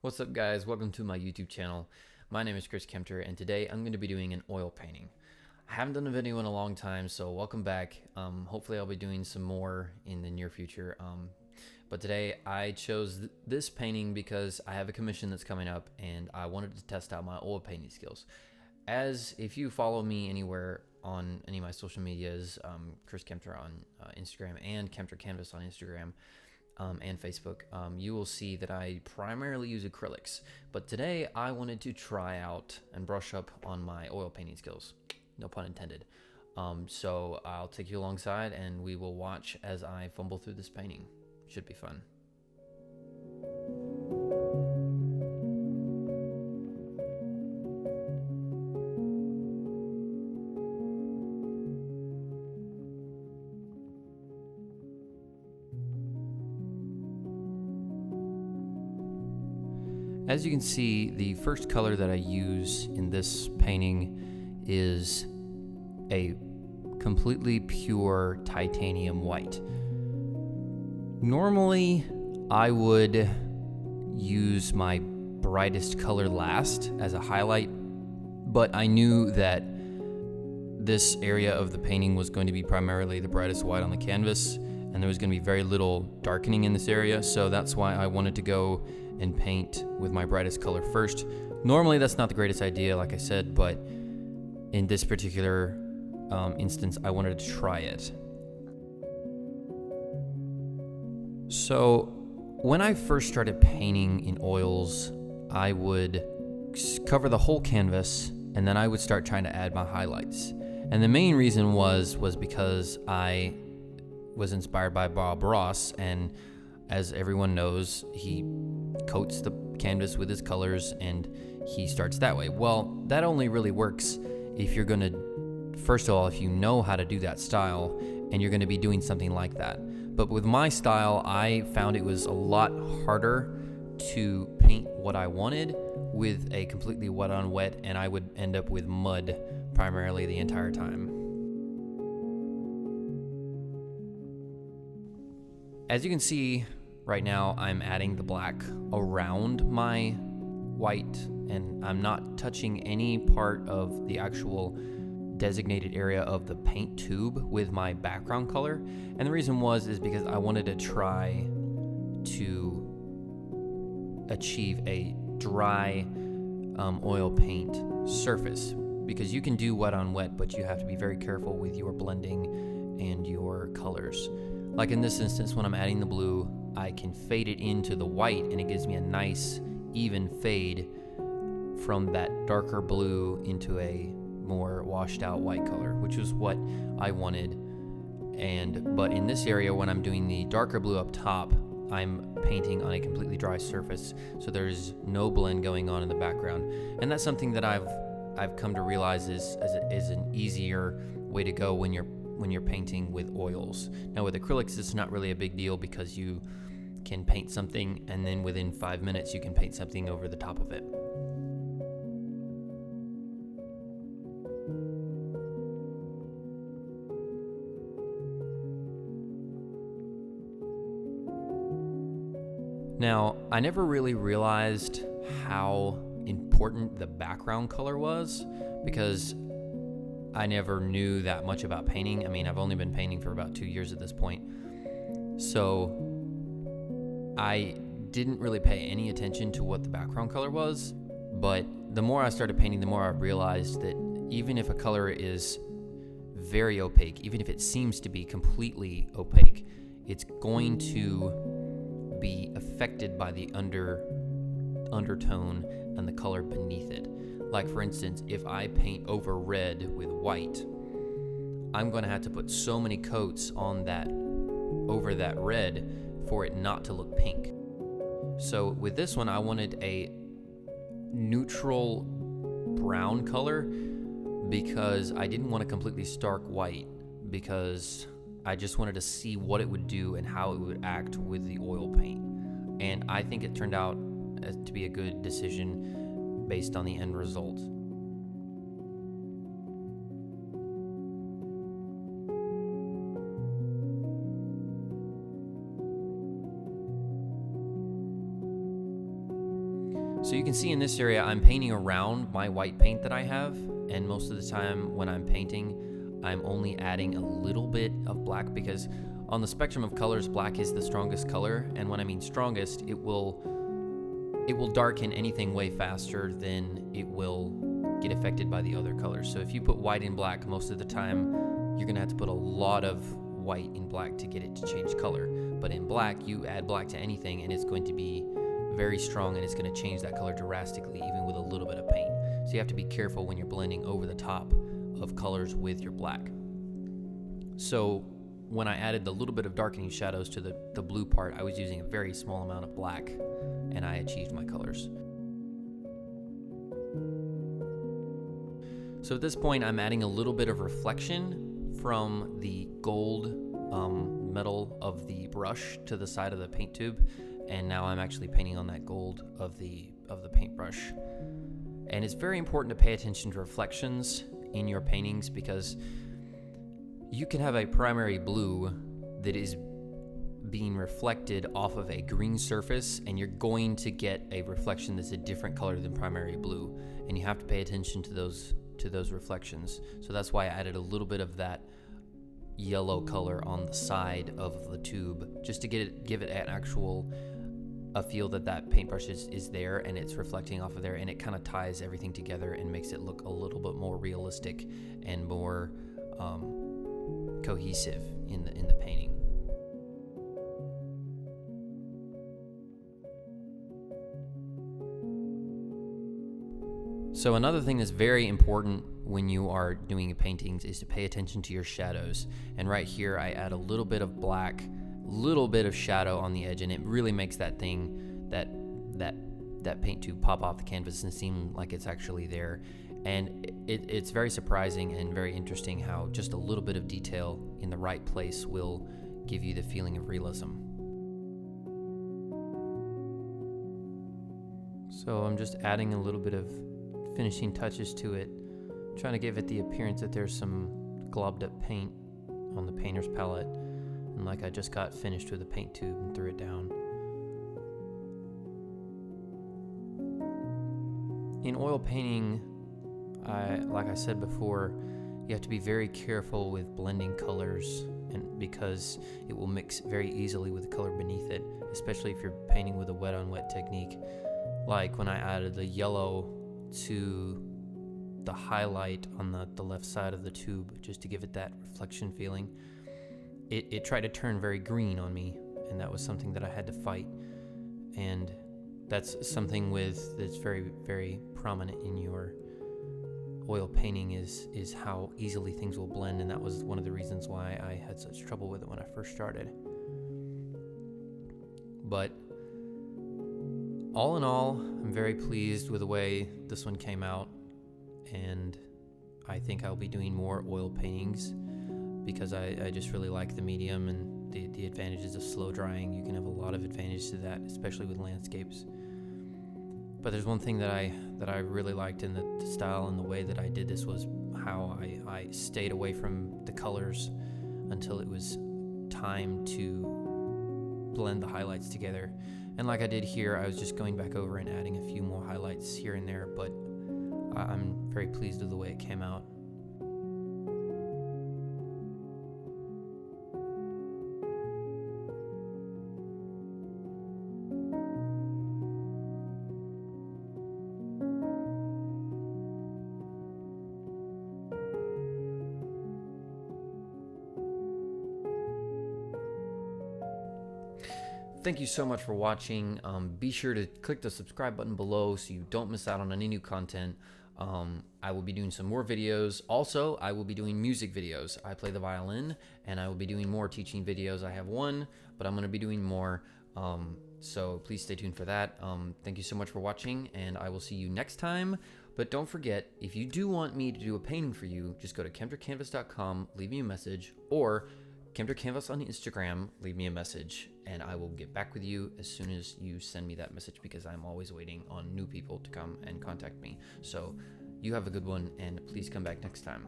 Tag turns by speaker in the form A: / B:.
A: What's up, guys? Welcome to my YouTube channel. My name is Kempter, and today I'm going to be doing an oil painting. I haven't done a video in a long time, so welcome back. Hopefully I'll be doing some more in the near future. But today I chose this painting because I have a commission that's coming up and I wanted to test out my oil painting skills. As if you follow me anywhere on any of my social medias, Chris Kempter on Instagram and Kempter Canvas on Instagram, and Facebook, you will see that I primarily use acrylics. But today I wanted to try out and brush up on my oil painting skills. No pun intended. So I'll take you alongside and we will watch as I fumble through this painting. Should be fun. As you can see, the first color that I use in this painting is a completely pure titanium white. Normally, I would use my brightest color last as a highlight, but I knew that this area of the painting was going to be primarily the brightest white on the canvas, and there was going to be very little darkening in this area, so that's why I wanted to go and paint with my brightest color first. Normally that's not the greatest idea, like I said, but in this particular instance I wanted to try it. So when I first started painting in oils, I would cover the whole canvas and then I would start trying to add my highlights. And the main reason was because I was inspired by Bob Ross, and as everyone knows, he coats the canvas with his colors and he starts that way. Well, that only really works if you're gonna, first of all, if you know how to do that style and you're gonna be doing something like that. But with my style, I found it was a lot harder to paint what I wanted with a completely wet on wet, and I would end up with mud primarily the entire time. As you can see, right now I'm adding the black around my white, and I'm not touching any part of the actual designated area of the paint tube with my background color. And the reason is because I wanted to try to achieve a dry oil paint surface, because you can do wet on wet, but you have to be very careful with your blending and your colors. Like in this instance, when I'm adding the blue, I can fade it into the white and it gives me a nice even fade from that darker blue into a more washed out white color, which is what I wanted. But in this area, when I'm doing the darker blue up top, I'm painting on a completely dry surface, so there's no blend going on in the background. And that's something that I've come to realize is an easier way to go when you're painting with oils. Now with acrylics, it's not really a big deal because you can paint something and then within 5 minutes you can paint something over the top of it. Now, I never really realized how important the background color was because I never knew that much about painting. I mean, I've only been painting for about 2 years at this point. So I didn't really pay any attention to what the background color was. But the more I started painting, the more I realized that even if a color is very opaque, even if it seems to be completely opaque, it's going to be affected by the undertone and the color beneath it. Like for instance, if I paint over red with white, I'm going to have to put so many coats on that over that red for it not to look pink. So with this one, I wanted a neutral brown color because I didn't want a completely stark white, because I just wanted to see what it would do and how it would act with the oil paint. And I think it turned out to be a good decision based on the end result. So you can see in this area, I'm painting around my white paint that I have, and most of the time when I'm painting, I'm only adding a little bit of black, because on the spectrum of colors, black is the strongest color, and when I mean strongest, it will darken anything way faster than it will get affected by the other colors. So if you put white in black, most of the time, you're gonna have to put a lot of white in black to get it to change color. But in black, you add black to anything and it's going to be very strong, and it's going to change that color drastically even with a little bit of paint. So you have to be careful when you're blending over the top of colors with your black. So when I added the little bit of darkening shadows to the blue part, I was using a very small amount of black, and I achieved my colors. So at this point, I'm adding a little bit of reflection from the gold metal of the brush to the side of the paint tube, and now I'm actually painting on that gold of the paintbrush. And it's very important to pay attention to reflections in your paintings, because you can have a primary blue that is being reflected off of a green surface, and you're going to get a reflection that's a different color than primary blue, and you have to pay attention to those reflections. So that's why I added a little bit of that yellow color on the side of the tube, just to give it an actual feel that paintbrush is there and it's reflecting off of there, and it kind of ties everything together and makes it look a little bit more realistic and more cohesive in the painting. So another thing that's very important when you are doing paintings is to pay attention to your shadows. And right here, I add a little bit of black, little bit of shadow on the edge, and it really makes that thing, that paint tube pop off the canvas and seem like it's actually there. And it's very surprising and very interesting how just a little bit of detail in the right place will give you the feeling of realism. So I'm just adding a little bit of finishing touches to it, trying to give it the appearance that there's some globbed up paint on the painter's palette, and like I just got finished with the paint tube and threw it down. In oil painting, like I said before, you have to be very careful with blending colors, and because it will mix very easily with the color beneath it, especially if you're painting with a wet on wet technique. Like when I added the yellow to the highlight on the left side of the tube, just to give it that reflection feeling, it tried to turn very green on me, and that was something that I had to fight. And that's something that's very, very prominent in your oil painting is how easily things will blend, and that was one of the reasons why I had such trouble with it when I first started. But all in all, I'm very pleased with the way this one came out, and I think I'll be doing more oil paintings because I just really like the medium and the advantages of slow drying. You can have a lot of advantage to that, especially with landscapes. But there's one thing that I really liked in the style and the way that I did this was how I stayed away from the colors until it was time to blend the highlights together. And like I did here, I was just going back over and adding a few more highlights here and there, but I'm very pleased with the way it came out. Thank you so much for watching. Be sure to click the subscribe button below so you don't miss out on any new content. I will be doing some more videos. Also, I will be doing music videos. I play the violin, and I will be doing more teaching videos. I have one, but I'm going to be doing more. So please stay tuned for that. Thank you so much for watching, and I will see you next time. But don't forget, if you do want me to do a painting for you, just go to kemptercanvas.com, leave me a message, or Kempter Canvas on Instagram, leave me a message, and I will get back with you as soon as you send me that message, because I'm always waiting on new people to come and contact me. So you have a good one, and please come back next time.